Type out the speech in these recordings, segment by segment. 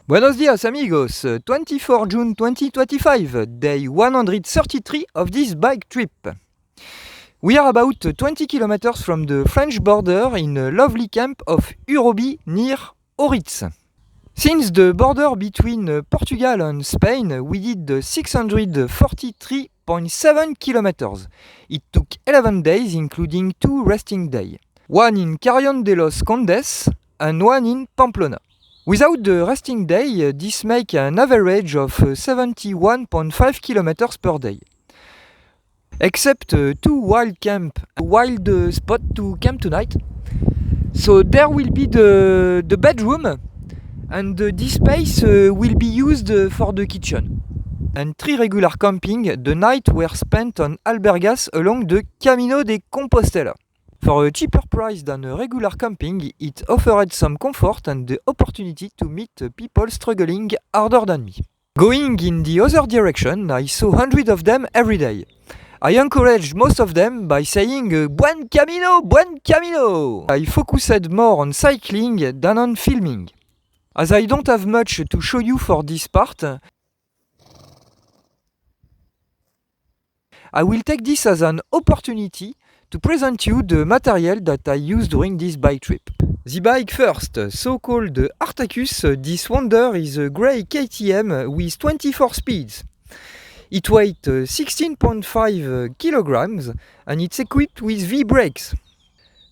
Buenos dias, amigos. 24 June 2025, day 133 of this bike trip. We are about 20 kilometers from the French border in a lovely camp of Urobi near Oritz. Since the border between Portugal and Spain, we did 643.7 kilometers. It took 11 days, including 2 resting days. One in Carrion de los Condes and one in Pamplona. Without the resting day, this makes an average of 71.5 km per day. Except 2 wild spot to camp tonight. So there will be the bedroom, and this space will be used for the kitchen. And 3 regular camping the night were spent on albergas along the Camino de Compostela. For a cheaper price than a regular camping, it offered some comfort and the opportunity to meet people struggling harder than me. Going in the other direction, I saw hundreds of them every day. I encouraged most of them by saying Buen Camino, Buen Camino! I focused more on cycling than on filming. As I don't have much to show you for this part, I will take this as an opportunity to present you the material that I used during this bike trip. The bike first, so-called Artacus, this wonder is a grey KTM with 24 speeds. It weighs 16.5 kilograms and it's equipped with V-brakes.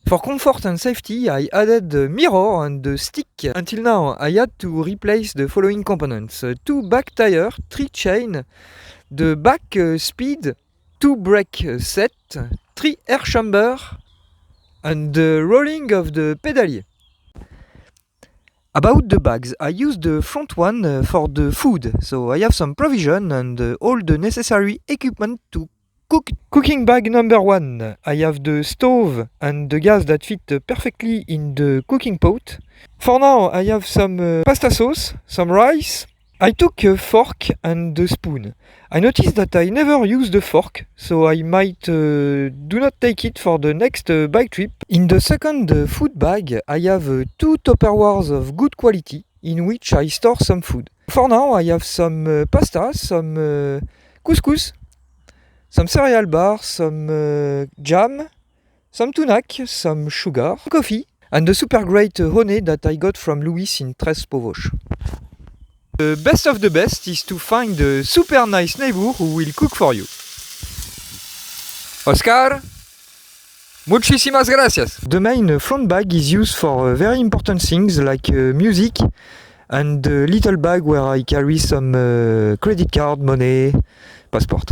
For comfort and safety, I added the mirror and the stick. Until now, I had to replace the following components: 2 back tires, 3 chains, the back speed, 2 brake sets, 3 air chambers, and the rolling of the pedalier. About the bags, I used the front one for the food, so I have some provision and all the necessary equipment to cook. Cooking bag number 1, I have the stove and the gas that fit perfectly in the cooking pot. For now, I have some pasta sauce, some rice. I took a fork and a spoon. I noticed that I never use the fork, so I might do not take it for the next bike trip. In the second food bag, I have 2 Tupperwares of good quality in which I store some food. For now, I have some pasta, some couscous, some cereal bar, some jam, some tunac, some sugar, coffee, and the super great honey that I got from Louis in Tres Povos. The best of the best is to find a super nice neighbor who will cook for you. Oscar, muchísimas gracias. The main front bag is used for very important things like music, and the little bag where I carry some credit card, money, passport.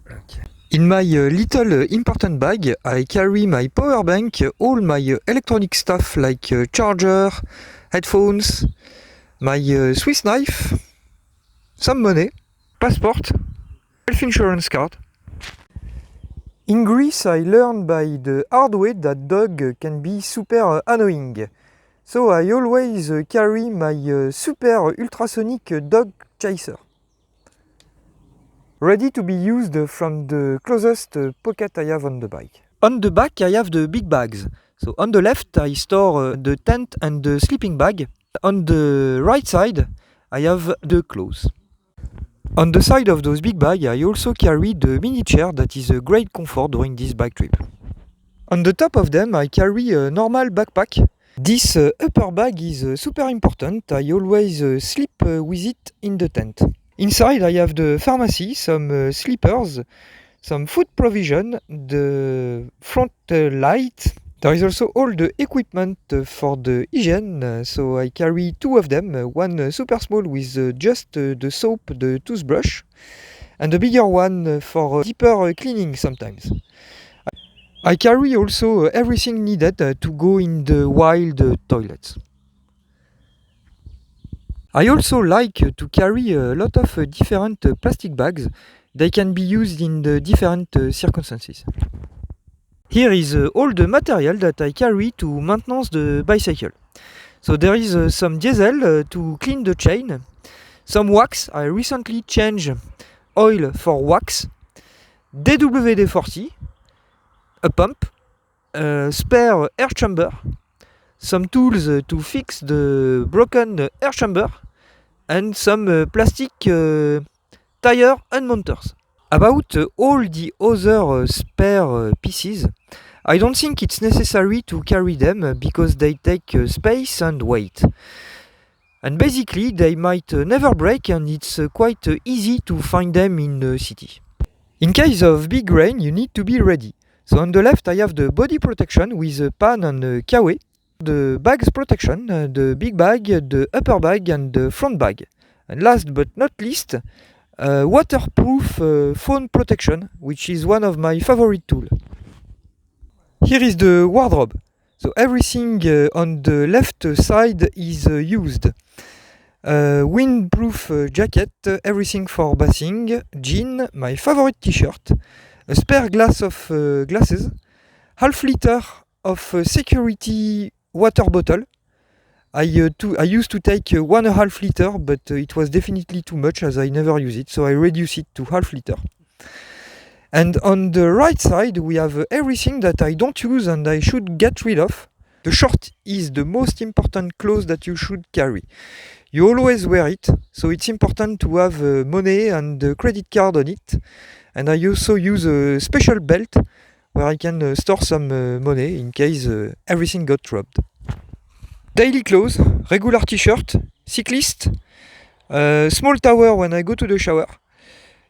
Okay. In my little important bag, I carry my power bank, all my electronic stuff like charger, headphones, my Swiss knife, some money, passport, health insurance card. In Greece, I learned by the hard way that dog can be super annoying. So I always carry my super ultrasonic dog chaser, ready to be used from the closest pocket I have on the bike. On the back, I have the big bags. So on the left, I store the tent and the sleeping bag. On the right side, I have the clothes. On the side of those big bags, I also carry the mini chair that is a great comfort during this bike trip. On the top of them, I carry a normal backpack. This upper bag is super important. I always sleep with it in the tent. Inside, I have the pharmacy, some slippers, some food provision, the front light. There is also all the equipment for the hygiene, so I carry 2 of them, one super small with just the soap, the toothbrush, and a bigger one for deeper cleaning sometimes. I carry also everything needed to go in the wild toilets. I also like to carry a lot of different plastic bags. They can be used in the different circumstances. Here is all the material that I carry to maintenance the bicycle. So there is some diesel to clean the chain, some wax. I recently changed oil for wax, DWD-40, a pump, a spare air chamber, some tools to fix the broken air chamber, and some plastic tire and mounters. About all the other spare pieces, I don't think it's necessary to carry them because they take space and weight. And basically they might never break and it's quite easy to find them in the city. In case of big rain, you need to be ready. So on the left I have the body protection with a pan and a kawe, the bags protection, the big bag, the upper bag and the front bag. And last but not least, waterproof phone protection, which is one of my favorite tools. Here is the wardrobe. So everything on the left side is used. Windproof jacket, everything for bathing, jean, my favorite t-shirt, a spare glass of glasses, half liter of security water bottle. I used to take 1.5 liter, but it was definitely too much as I never use it, so I reduced it to half liter. And on the right side we have everything that I don't use and I should get rid of. The short is the most important clothes that you should carry. You always wear it, so it's important to have money and a credit card on it. And I also use a special belt where I can store some money in case everything got robbed. Daily clothes, regular t-shirt, cyclist, small towel when I go to the shower,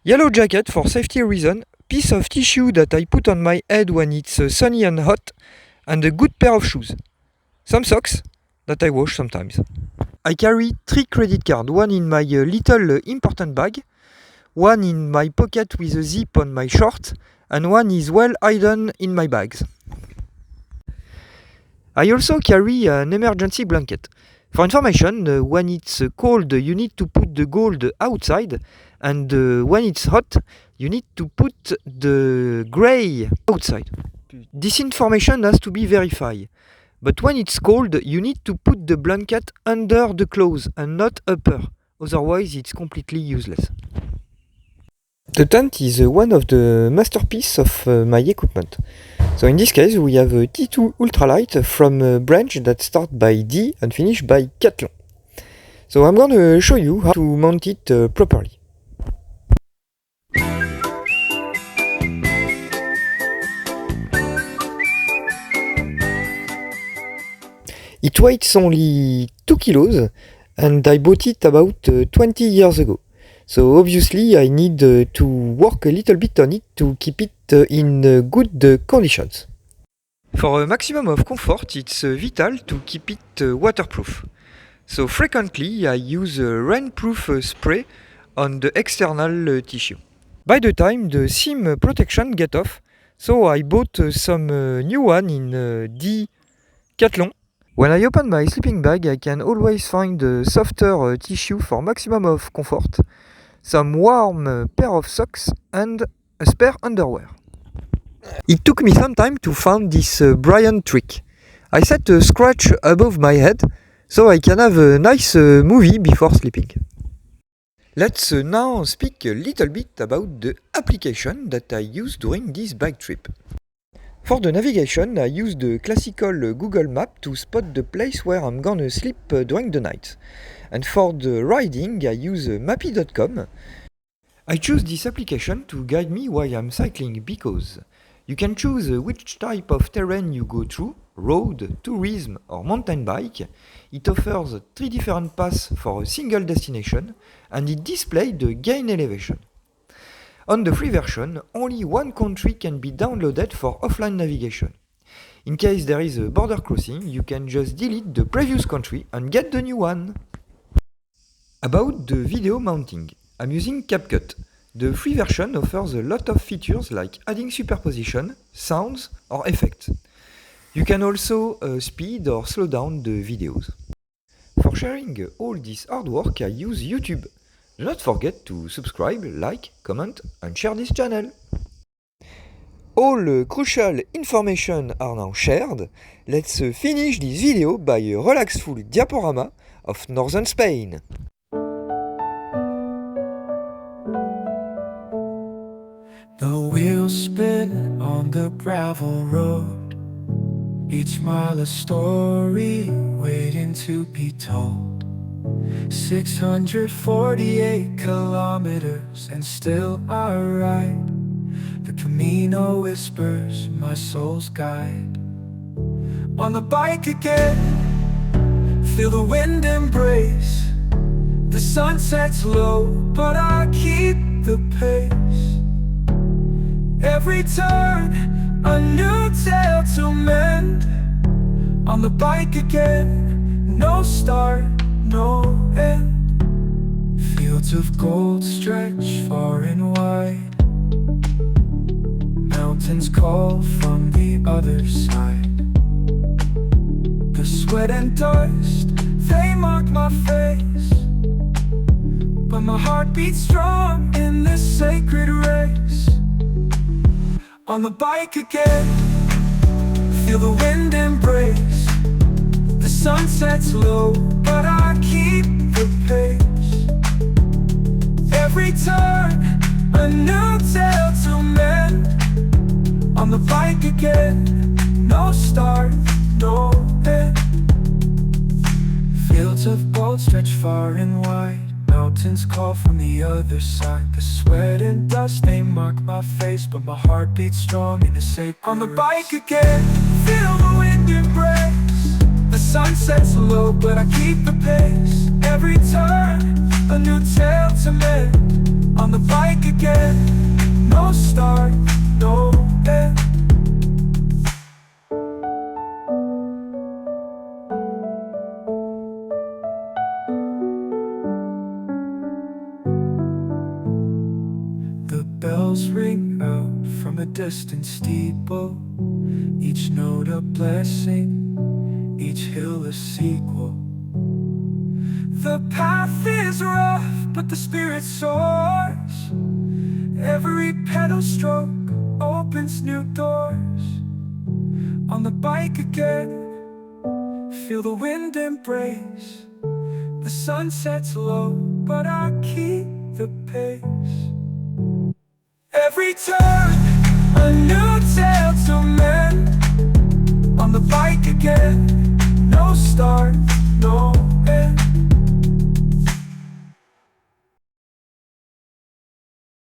yellow jacket for safety reason, piece of tissue that I put on my head when it's sunny and hot, and a good pair of shoes. Some socks that I wash sometimes. I carry 3 credit cards, one in my little important bag, one in my pocket with a zip on my short, and one is well hidden in my bags. I also carry an emergency blanket. For information, when it's cold you need to put the gold outside, and when it's hot you need to put the grey outside. This information has to be verified. But when it's cold, you need to put the blanket under the clothes and not upper, otherwise it's completely useless. The tent is one of the masterpieces of my equipment. So in this case we have a T2 ultralight from a branch that starts by D and finish by Cathlon. So I'm going to show you how to mount it properly. It weighs only 2 kilos and I bought it about 20 years ago. So obviously I need to work a little bit on it to keep it in good conditions. For a maximum of comfort, it's vital to keep it waterproof. So frequently I use a rainproof spray on the external tissue. By the time the seam protection get off, so I bought some new one in Decathlon. When I open my sleeping bag, I can always find a softer tissue for maximum of comfort, some warm pair of socks and a spare underwear. It took me some time to find this Brian trick. I set a scratch above my head so I can have a nice movie before sleeping. Let's now speak a little bit about the application that I use during this bike trip. For the navigation, I use the classical Google Map to spot the place where I'm gonna sleep during the night. And for the riding, I use Mappy.com. I choose this application to guide me while I'm cycling because you can choose which type of terrain you go through, road, tourism or mountain bike. It offers 3 different paths for a single destination and it displays the gain elevation. On the free version, only one country can be downloaded for offline navigation. In case there is a border crossing, you can just delete the previous country and get the new one. About the video mounting, I'm using CapCut. The free version offers a lot of features like adding superposition, sounds or effects. You can also speed or slow down the videos. For sharing all this hard work, I use YouTube. Do not forget to subscribe, like, comment and share this channel. All crucial information are now shared. Let's finish this video by a relaxful diaporama of northern Spain. The wheels spin on the gravel road, each mile a story waiting to be told. 648 kilometers, and still I ride. The Camino whispers my soul's guide. On the bike again, feel the wind embrace. The sun sets low, but I keep the pace. Every turn, a new tale to mend. On the bike again, no start, no end. Fields of gold stretch far and wide. Mountains call from the other side. The sweat and dust, they mark my face, but my heart beats strong in this sacred race. On the bike again, feel the wind embrace. The sun sets low, but I keep the pace. Every turn, a new tale to mend. On the bike again, no start, no end. Fields of gold stretch far and wide. Mountains call from the other side. The sweat and dust, they mark my face, but my heart beats strong in the sacred. On the bike again, feel the wind embrace. The sun sets low, but I keep the pace. Every turn, a new tale to mend. On the bike again, no start, no end. The bells ring out from a distant steeple, each note a blessing, each hill a sequel. The path is rough, but the spirit soars. Every pedal stroke opens new doors. On the bike again, feel the wind embrace. The sun sets low, but I keep the pace. Every turn, a new tale to mend. On the bike again,